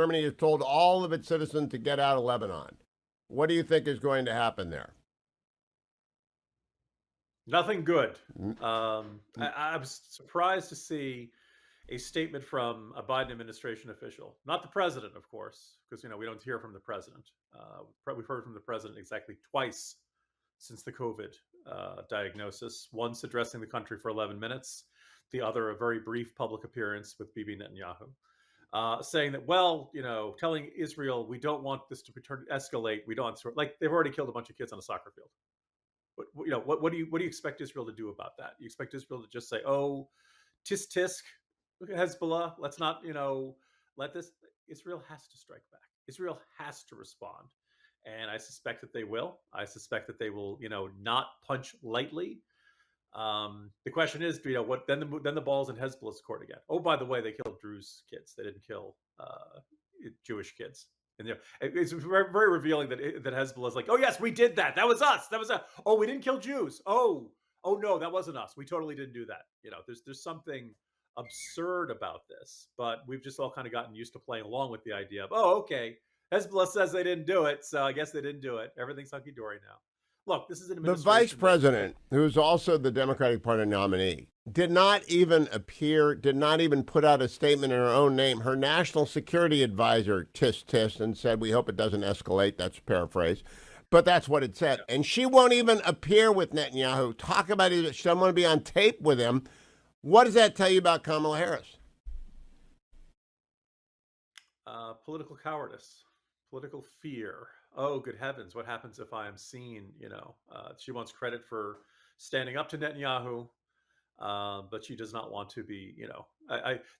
Germany has told all of its citizens to get out of Lebanon. What do you think is going to happen there? Nothing good. I was surprised to see a statement from a Biden administration official, not the president, of course, because we don't hear from the president. We've heard from the president exactly twice since the COVID diagnosis. Once addressing the country for 11 minutes, the other a very brief public appearance with Bibi Netanyahu, saying that, well, telling Israel we don't want this to escalate. We don't like they've already killed a bunch of kids on a soccer field. What do you expect Israel to do about that? You expect Israel to just say, "Oh, tisk tisk, look at Hezbollah. Let's not, let this." Israel has to strike back. Israel has to respond, and I suspect that they will. I suspect that they will, not punch lightly. The question is, what? Then the ball's in Hezbollah's court again. Oh, by the way, they killed Drew's kids. They didn't kill Jewish kids. And it's very, very revealing that Hezbollah is like, oh yes, we did that. That was us. That was a. Oh, we didn't kill Jews. Oh no, that wasn't us. We totally didn't do that. There's something absurd about this, but we've just all kind of gotten used to playing along with the idea of, oh, okay, Hezbollah says they didn't do it, so I guess they didn't do it. Everything's hunky dory now. Look, this is an The vice administration that president, who is also the Democratic Party nominee, did not even appear, did not even put out a statement in her own name. Her national security advisor tisk and said, we hope it doesn't escalate. That's a paraphrase. But that's what it said. And she won't even appear with Netanyahu, talk about it. She doesn't want to be on tape with him. What does that tell you about Kamala Harris? political cowardice, political fear. Oh, good heavens, what happens if I am seen? She wants credit for standing up to Netanyahu, but she does not want to be.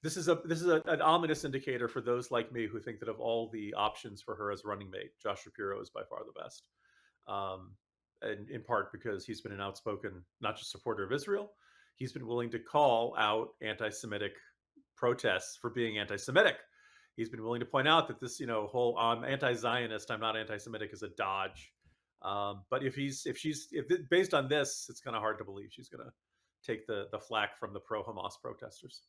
This is an ominous indicator for those like me who think that of all the options for her as running mate, Josh Shapiro is by far the best. Um, and in part because he's been an outspoken, not just supporter of Israel, he's been willing to call out anti-Semitic protests for being anti-Semitic. He's been willing to point out that this, whole I'm anti-Zionist, I'm not anti-Semitic is a dodge. But if based on this, it's kind of hard to believe she's going to take the flack from the pro-Hamas protesters.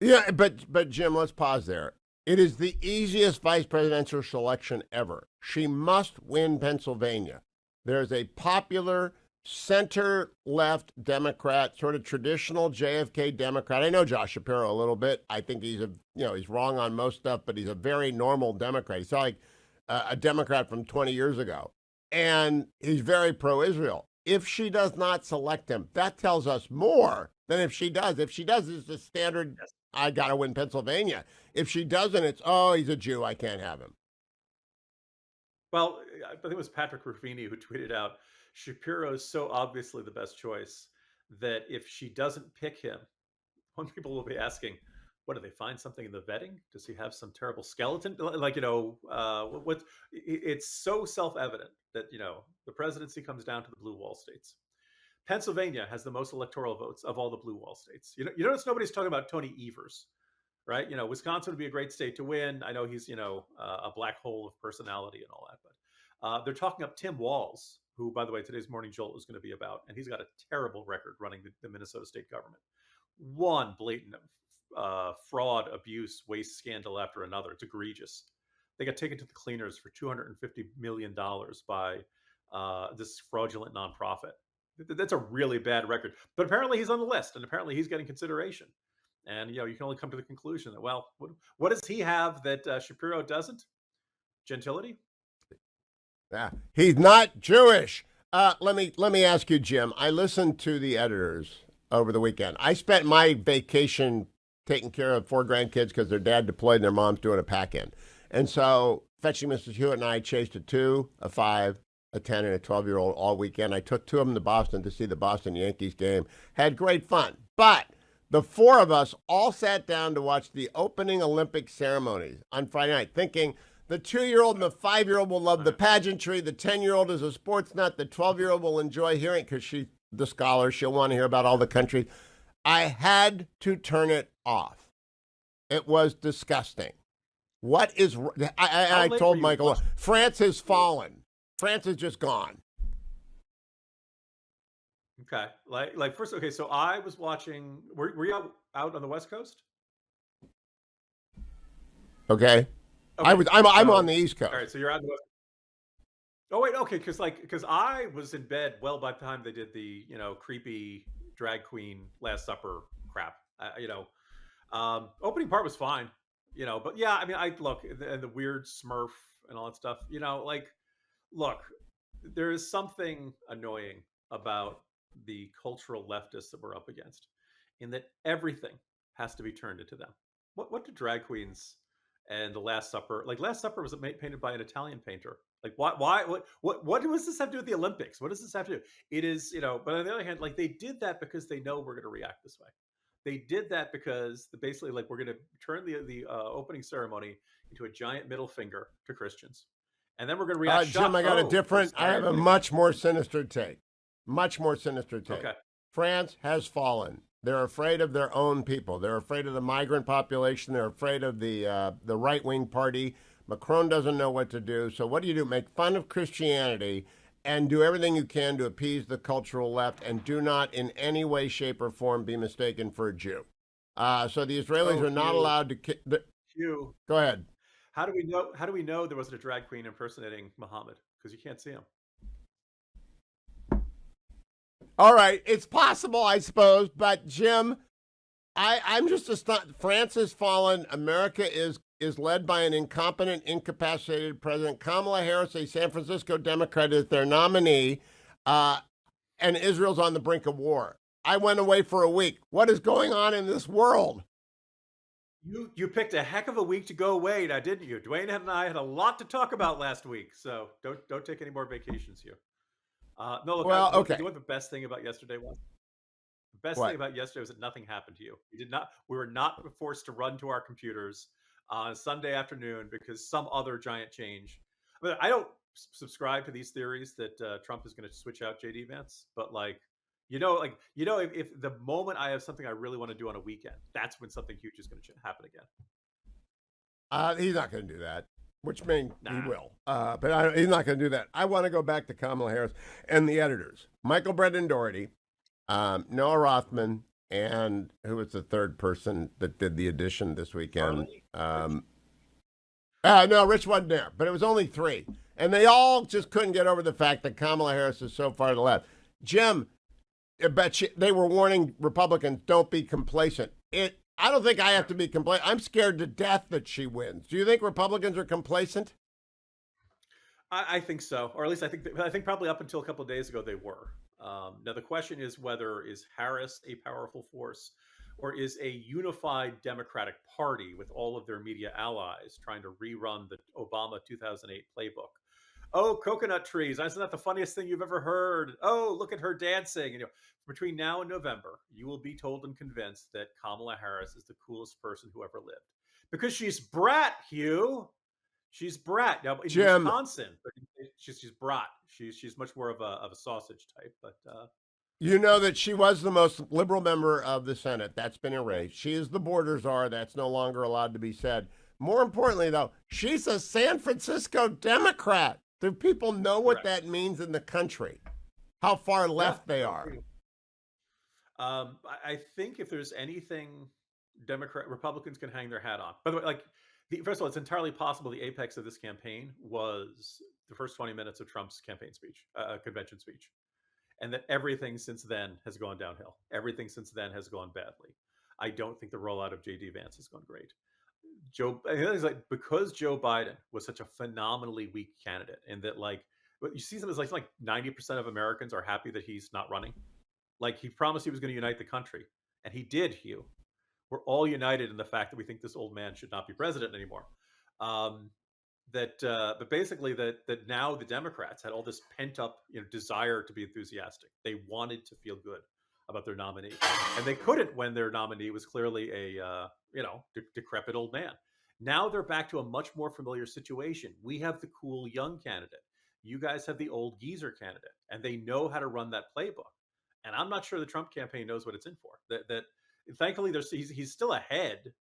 Yeah, but Jim, let's pause there. It is the easiest vice presidential election ever. She must win Pennsylvania. There's a popular center left Democrat, sort of traditional JFK Democrat. I know Josh Shapiro a little bit. I think he's wrong on most stuff, but he's a very normal Democrat. He's like a Democrat from 20 years ago. And he's very pro-Israel. If she does not select him, that tells us more than if she does. If she does, it's the standard, Yes. I got to win Pennsylvania. If she doesn't, it's, oh, he's a Jew, I can't have him. Well, I think it was Patrick Ruffini who tweeted out Shapiro is so obviously the best choice that if she doesn't pick him, when people will be asking, what do they find something in the vetting? Does he have some terrible skeleton? Like, what? It's so self-evident that the presidency comes down to the blue wall states. Pennsylvania has the most electoral votes of all the blue wall states. You notice nobody's talking about Tony Evers, right? Wisconsin would be a great state to win. I know he's a black hole of personality and all that, but they're talking up Tim Walz, who, by the way, today's Morning Jolt is going to be about, and he's got a terrible record running the Minnesota state government. One blatant fraud, abuse, waste scandal after another. It's egregious. They got taken to the cleaners for $250 million by this fraudulent nonprofit. That's a really bad record. But apparently he's on the list, and apparently he's getting consideration. And you can only come to the conclusion that, well, what does he have that Shapiro doesn't? Gentility. Yeah, he's not Jewish. Let me ask you, Jim. I listened to the editors over the weekend. I spent my vacation taking care of 4 grandkids because their dad deployed and their mom's doing a pack-in. And so Fetching Mrs. Hewitt and I chased a 2, a 5, a 10, and a 12-year-old all weekend. I took 2 of them to Boston to see the Boston Yankees game. Had great fun. But the 4 of us all sat down to watch the opening Olympic ceremonies on Friday night, thinking the 2-year-old and the 5-year-old will love the pageantry. The 10-year-old is a sports nut. The 12-year-old will enjoy hearing because she's the scholar. She'll want to hear about all the countries. I had to turn it off. It was disgusting. What is... I told Michael, France has fallen. France is just gone. Okay. Like first, okay, so I was watching... Were you out on the West Coast? Okay. Okay, I'm on so the East all Coast. right, so you're on the West. Oh wait, okay, because I was in bed well by the time they did the creepy drag queen Last Supper crap. Opening part was fine, but yeah, I mean, I look and the weird Smurf and all that stuff. Look, there is something annoying about the cultural leftists that we're up against, in that everything has to be turned into them. What do drag queens and the Last Supper like? Last Supper was painted by an Italian painter. Like, why what does this have to do with the Olympics? What does this have to do? It is, but on the other hand, like, they did that because they know we're going to react this way. They did that because basically, like, we're going to turn the opening ceremony into a giant middle finger to Christians, and then we're going to react Jim, shocked. I got a Oh, different. I have a much more sinister take. Much more sinister take. Okay. France has fallen. They're afraid of their own people. They're afraid of the migrant population. They're afraid of the right wing party. Macron doesn't know what to do. So what do? Make fun of Christianity and do everything you can to appease the cultural left, and do not in any way, shape, or form be mistaken for a Jew. So the Israelis Oh, are not allowed to. Hugh. Go ahead. How do we know? How do we know there wasn't a drag queen impersonating Muhammad? Because you can't see him. All right, it's possible, I suppose, but Jim, I'm just astonished. France has fallen. America is led by an incompetent, incapacitated president. Kamala Harris, a San Francisco Democrat, is their nominee, and Israel's on the brink of war. I went away for a week. What is going on in this world? You picked a heck of a week to go away, now didn't you? Dwayne and I had a lot to talk about last week, so don't take any more vacations here. No, look, Well, you okay. know what the best thing about yesterday was? The best thing What? about yesterday was that nothing happened to you. We were not forced to run to our computers on Sunday afternoon because some other giant change. I mean, I don't subscribe to these theories that Trump is going to switch out JD Vance, but like, if the moment I have something I really want to do on a weekend, that's when something huge is going to happen again. He's not going to do that, which means he Nah. will. He's not going to do that. I want to go back to Kamala Harris and the editors, Michael Brendan Doherty, Noah Rothman, and who was the third person that did the edition this weekend? No, Rich wasn't there, but it was only three. And they all just couldn't get over the fact that Kamala Harris is so far to the left. Jim, I bet they were warning Republicans, don't be complacent. I don't think I have to be complacent. I'm scared to death that she wins. Do you think Republicans are complacent? I think so, or at least I think probably up until a couple of days ago they were. Now the question is whether is Harris a powerful force, or is a unified Democratic Party with all of their media allies trying to rerun the Obama 2008 playbook. Oh, coconut trees! Isn't that the funniest thing you've ever heard? Oh, look at her dancing! And, between now and November, you will be told and convinced that Kamala Harris is the coolest person who ever lived because she's brat, Hugh. She's brat. Now in Jim, Wisconsin, she's brat. She's much more of a sausage type. But you know that she was the most liberal member of the Senate. That's been erased. She is the border czar. That's no longer allowed to be said. More importantly, though, she's a San Francisco Democrat. Do people know what correct. that means in the country? How far left they are? I think if there's anything Republicans can hang their hat on. By the way, like, first of all, it's entirely possible the apex of this campaign was the first 20 minutes of Trump's campaign speech, convention speech, and that everything since then has gone downhill. Everything since then has gone badly. I don't think the rollout of JD Vance has gone great. I think it's like because Joe Biden was such a phenomenally weak candidate, and that, like, what you see, something like 90% of Americans are happy that he's not running. Like, he promised he was going to unite the country, and he did, Hugh. We're all united in the fact that we think this old man should not be president anymore. But basically, that now the Democrats had all this pent up, desire to be enthusiastic. They wanted to feel good about their nominee, and they couldn't when their nominee was clearly a decrepit old man. Now they're back to a much more familiar situation. We have the cool young candidate. You guys have the old geezer candidate, and they know how to run that playbook. And I'm not sure the Trump campaign knows what it's in for. That thankfully he's still ahead